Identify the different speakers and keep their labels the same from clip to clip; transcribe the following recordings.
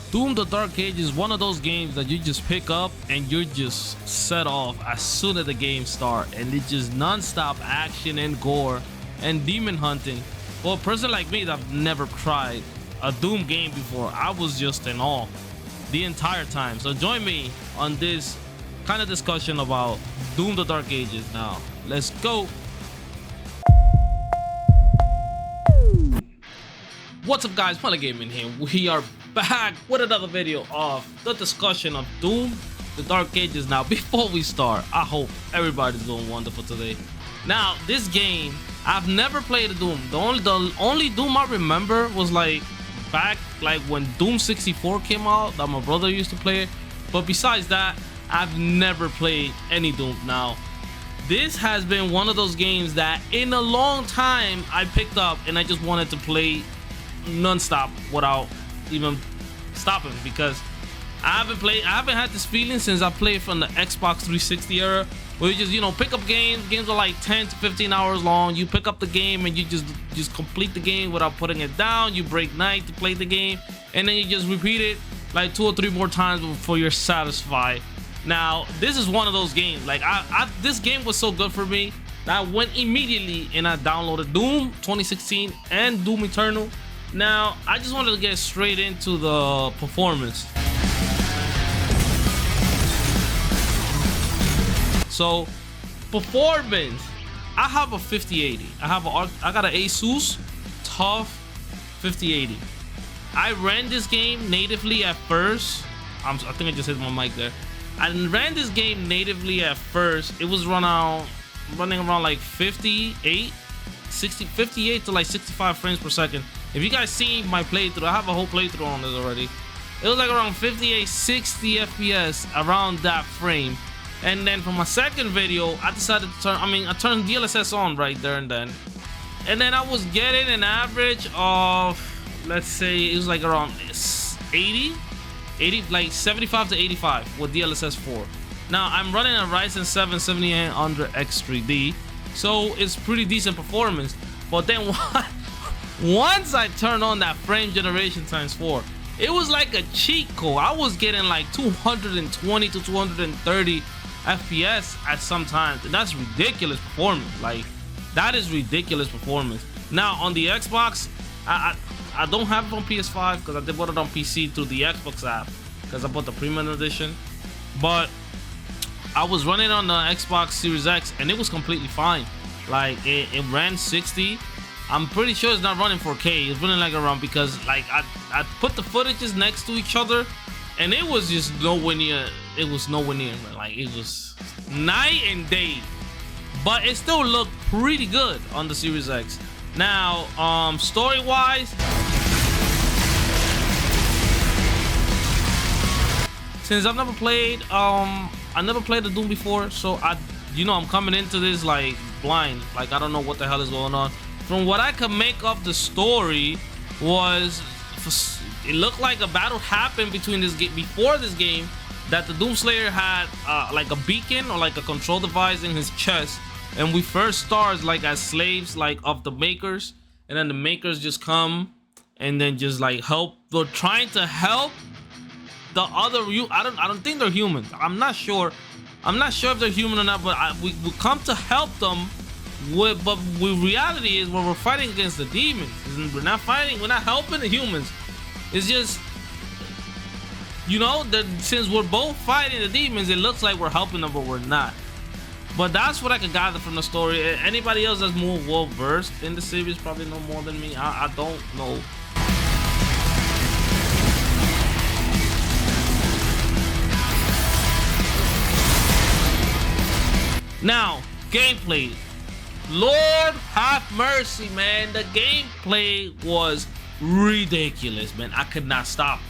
Speaker 1: Doom the Dark Age is one of those games that you just pick up and you're just set off as soon as the game starts, and it's just non-stop action and gore and demon hunting. For a person like me that never tried a Doom game before, I was just in awe the entire time. So join me on this kind of discussion about Doom the Dark Ages. Now let's go. What's up guys, Pala Gaming here. We are back with another video of the discussion of Doom the Dark Ages. Now before we start, I hope everybody's doing wonderful today. Now this game, I've never played a Doom. The only Doom I remember was back when Doom 64 came out, that my brother used to play it. But besides that, I've never played any Doom. Now this has been one of those games that in a long time I picked up and I just wanted to play non-stop without even stopping, because I haven't had this feeling since I played from the Xbox 360 era, where you just pick up games are like 10 to 15 hours long. You pick up the game and you just complete the game without putting it down. You break night to play the game, and then you just repeat it like 2 or 3 more times before you're satisfied. Now this is one of those games. This game was so good for me that I went immediately and I downloaded Doom 2016 and Doom Eternal. Now, I just wanted to get straight into the performance. So, performance, I have a 5080. I got an Asus TUF 5080. I ran this game natively at first. I think I just hit my mic there. I ran this game natively at first. It was running around like 58 to like 65 frames per second. If you guys see my playthrough, I have a whole playthrough on this already. It was like around 58, 60 FPS, around that frame. And then for my second video, I decided to I turned DLSS on right there and then. And then I was getting an average of, let's say, it was like around 80, like 75 to 85 with DLSS 4. Now, I'm running a Ryzen 7 7800X3D, so it's pretty decent performance. But then once I turned on that frame generation times 4, it was like a cheat code. I was getting like 220 to 230 FPS at some times, and that's ridiculous performance. Like, that is ridiculous performance. Now on the Xbox, I don't have it on PS5 because I did bought it on PC through the Xbox app because I bought the premium edition. But I was running on the Xbox Series X and it was completely fine. Like it ran 60. I'm pretty sure it's not running 4K. It's running like around, because like I put the footages next to each other and it was just nowhere near. It was nowhere near, man. Like, it was night and day. But it still looked pretty good on the Series X. Now, story-wise, since I've never played the Doom before, so I'm coming into this like blind. Like, I don't know what the hell is going on. From what I could make of the story was, it looked like a battle happened between before this game, that the Doomslayer had like a beacon or like a control device in his chest, and we first start like as slaves like of the makers, and then the makers just come and then just like help. They're trying to help the other. I don't think they're humans. I'm not sure if they're human or not, but we come to help them. But reality is, when we're fighting against the demons, we're not helping the humans. It's just, that since we're both fighting the demons, it looks like we're helping them, but we're not. But that's what I could gather from the story. Anybody else that's more well versed in the series probably know more than me. I don't know. Now, gameplay. Lord have mercy, man. The gameplay was ridiculous, man. I could not stop.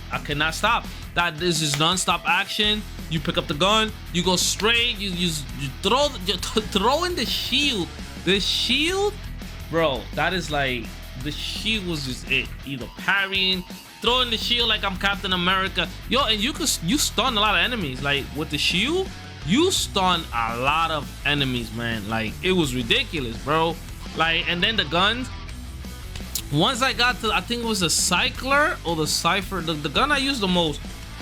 Speaker 1: That this is non-stop action. You pick up the gun, you go straight, you throw in the shield. The shield, bro, that is like, the shield was just it. Either parrying, throwing the shield like I'm Captain America. Yo, and you stun a lot of enemies. Like, with the shield, you stun a lot of enemies, man. Like, it was ridiculous, bro. Like, and then the guns, Once I got to, I think it was the Cycler or the Cypher, the gun I used the most.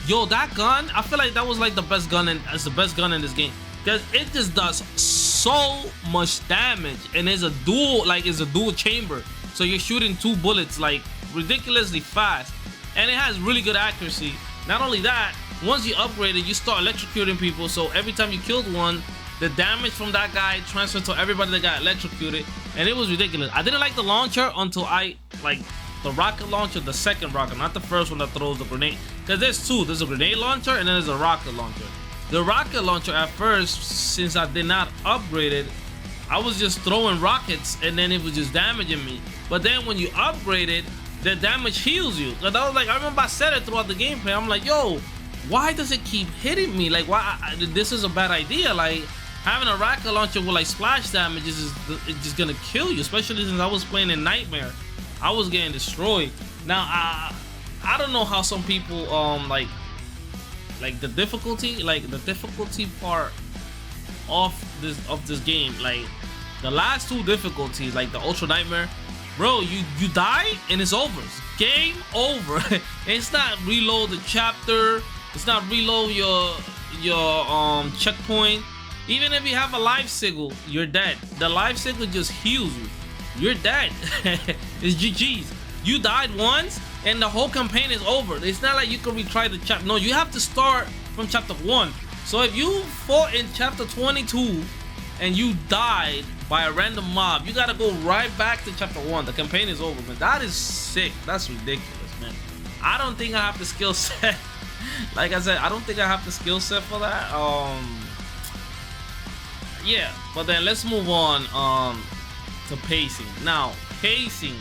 Speaker 1: Yo, that gun, I feel like that was like the best gun it's the best gun in this game. Because it just does so much damage. And it's a dual chamber. So you're shooting 2 bullets like ridiculously fast. And it has really good accuracy. Not only that, once you upgrade it, you start electrocuting people. So every time you killed one, the damage from that guy transferred to everybody that got electrocuted. And it was ridiculous. I didn't like the launcher until I like the rocket launcher, the second rocket, not the first one that throws the grenade. Because there's 2. There's a grenade launcher and then there's a rocket launcher. The rocket launcher at first, since I did not upgrade it, I was just throwing rockets and then it was just damaging me. But then when you upgrade it, the damage heals you. Cause I was like, I remember I said it throughout the gameplay. I'm like, yo, why does it keep hitting me? Like, why? This is a bad idea. Like, having a rocket launcher with like splash damage is just gonna kill you. Especially since I was playing in Nightmare, I was getting destroyed. Now, I don't know how some people like the difficulty part of this game, like the last 2 difficulties, like the Ultra Nightmare, bro, you die and it's over. It's game over. It's not reload the chapter. It's not reload your checkpoint. Even if you have a life signal, you're dead. The life signal just heals you. You're dead. It's GG's. You died once and the whole campaign is over. It's not like you can retry the chapter. No, you have to start from chapter 1. So if you fought in chapter 22 and you died by a random mob, you gotta go right back to chapter 1. The campaign is over, man. That is sick. That's ridiculous, man. I don't think I have the skill set. Like I said, I don't think I have the skill set for that. Yeah, but then let's move on to pacing. Now, pacing.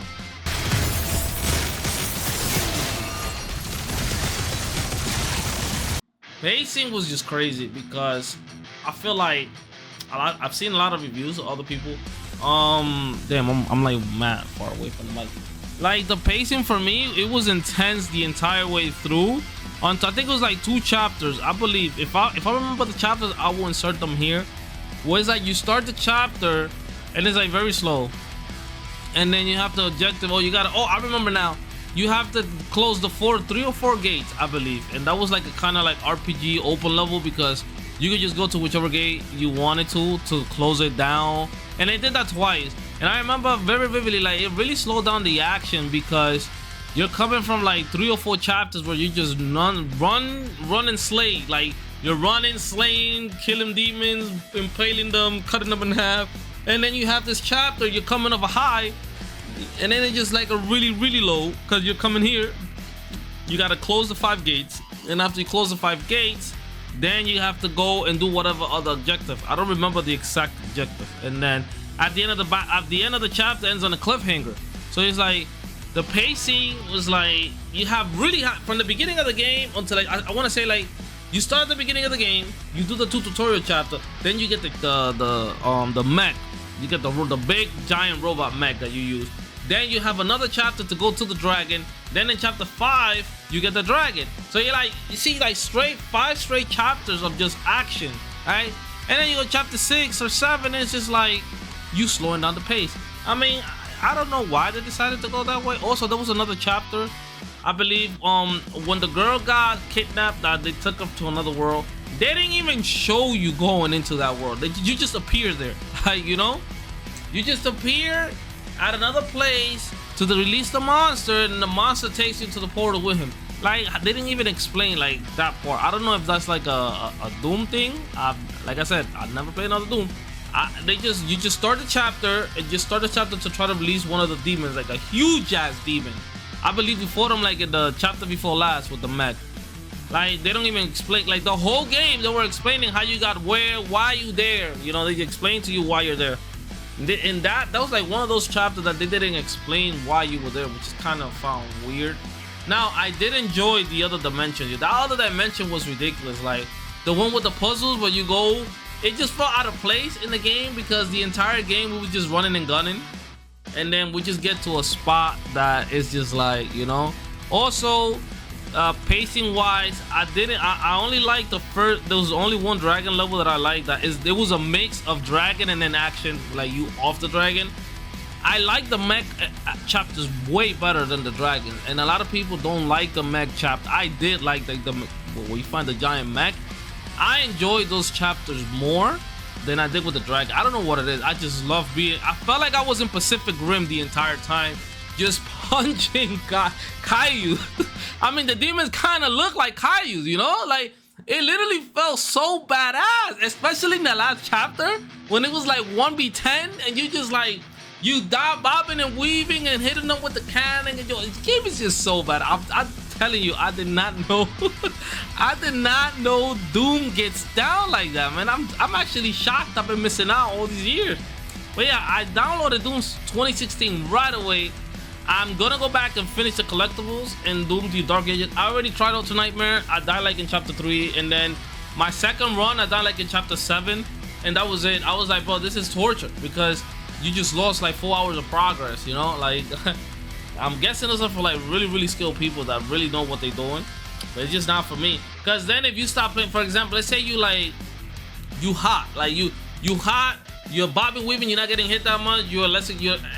Speaker 1: Pacing was just crazy because I feel like I've seen a lot of reviews of other people. Damn, I'm like mad far away from the mic. Like the pacing for me, it was intense the entire way through. I think it was like 2 chapters, I believe. If I remember the chapters, I will insert them here. Where it's like you start the chapter and it's like very slow, and then you have the objective. I remember now. You have to close the 3 or 4 gates, I believe, and that was like a kind of like RPG open level because you could just go to whichever gate you wanted to close it down. And they did that twice, and I remember very vividly, like it really slowed down the action because you're coming from like 3 or 4 chapters where you just run and slay. Like you're running, slaying, killing demons, impaling them, cutting them in half, and then you have this chapter you're coming off a high. And then it's just like a really low because you're coming here. You gotta close the 5 gates, and after you close the 5 gates, then you have to go and do whatever other objective. I don't remember the exact objective. And then at the end of the chapter ends on a cliffhanger. So it's like the pacing was like you have from the beginning of the game until like I want to say like you start at the beginning of the game, you do the 2 tutorial chapter, then you get the mech. You get the big giant robot mech that you use. Then you have another chapter to go to the dragon. Then in chapter 5, you get the dragon. So you see like 5 straight chapters of just action, right? And then you go chapter 6 or 7, and it's just like you slowing down the pace. I mean, I don't know why they decided to go that way. Also, there was another chapter, I believe, when the girl got kidnapped, that they took her to another world. They didn't even show you going into that world. You just appear there, like, you know? You just appear at another place to release the monster, and the monster takes you to the portal with him. Like, they didn't even explain like that part. I don't know if that's like a Doom thing. Like I said, I've never played another Doom. You just start the chapter and just start the chapter to try to release one of the demons, like a huge ass demon. I believe we fought him like in the chapter before last with the mech. Like, they don't even explain, like the whole game they were explaining how you got where, why you there. You know, they explain to you why you're there. And that was like one of those chapters that they didn't explain why you were there, which is kind of found weird. Now, I did enjoy the other dimension. The other dimension was ridiculous. Like the one with the puzzles where you go, it just felt out of place in the game because the entire game we were just running and gunning, and then we just get to a spot that is just like, you know. Also, pacing wise, I only liked the first. There was only one dragon level that I liked. There was a mix of dragon and then action, like you off the dragon. I like the mech chapters way better than the dragon, and a lot of people don't like the mech chapter. I did like the where you find the giant mech. I enjoyed those chapters more than I did with the dragon. I don't know what it is. I just love being. I felt like I was in Pacific Rim the entire time, just punching Caillou. I mean, the demons kind of look like Caillou, you know, like. It literally felt so badass, especially in the last chapter when it was like 1v10 and you just like you die bobbing and weaving and hitting them with the cannon. And this game is just so bad. I'm telling you, I did not know. I did not know Doom gets down like that, man. I'm actually shocked. I've been missing out all these years. But yeah, I downloaded Doom 2016 right away. I'm gonna go back and finish the collectibles in Doom the Dark Ages. I already tried out to Nightmare. I died like in chapter 3, and then my second run I died like in chapter 7, and that was it. I was like, bro, this is torture because you just lost like 4 hours of progress, you know? Like I'm guessing those are for like really skilled people that really know what they're doing, but it's just not for me. Because then if you stop playing, for example, let's say you hot, like you hot, you're bobbing, weaving, you're not getting hit that much, you're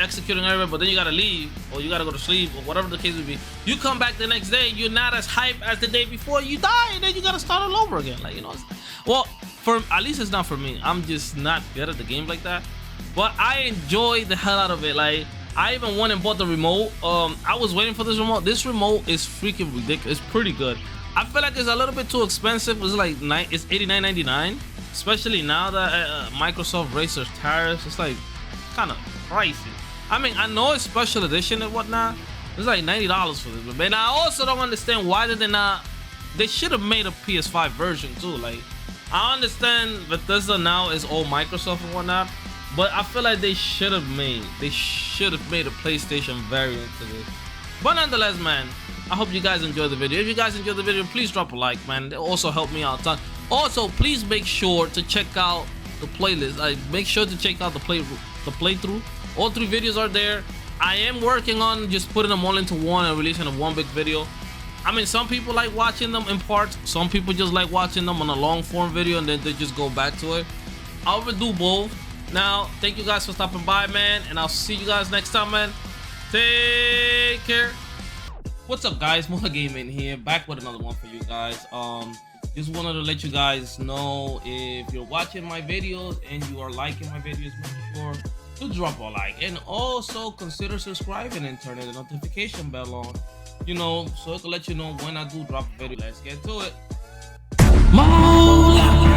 Speaker 1: executing everywhere, but then you gotta leave, or you gotta go to sleep, or whatever the case would be. You come back the next day, you're not as hype as the day before, you die, and then you gotta start all over again. Like, you know, well, for at least it's not for me. I'm just not good at the game like that. But I enjoy the hell out of it. Like, I even went and bought the remote. I was waiting for this remote. This remote is freaking ridiculous. It's pretty good. I feel like it's a little bit too expensive. It's like it's $89.99. Especially now that Microsoft raised their tariffs, it's like kind of pricey. I mean, I know it's special edition and whatnot. It's like $90 for this, but man, I also don't understand why did they not. They should have made a PS5 version too. Like, I understand Bethesda now is all Microsoft and whatnot, but I feel like they should have made a PlayStation variant to this. But nonetheless, man, I hope you guys enjoyed the video. If you guys enjoyed the video, please drop a like, man. It also helped me out a ton. Also, please make sure to check out the playlist. Make sure to check out the playthrough. All 3 videos are there. I am working on just putting them all into one and releasing a one big video. I mean, some people like watching them in parts. Some people just like watching them on a long form video and then they just go back to it. I'll do both. Now, thank you guys for stopping by, man, and I'll see you guys next time, man. Take care. What's up, guys? Moha Gaming here, back with another one for you guys. Just wanted to let you guys know, if you're watching my videos and you are liking my videos, make sure to drop a like, and also consider subscribing and turning the notification bell on, you know, so it can let you know when I do drop a video. Let's get to it. Mola.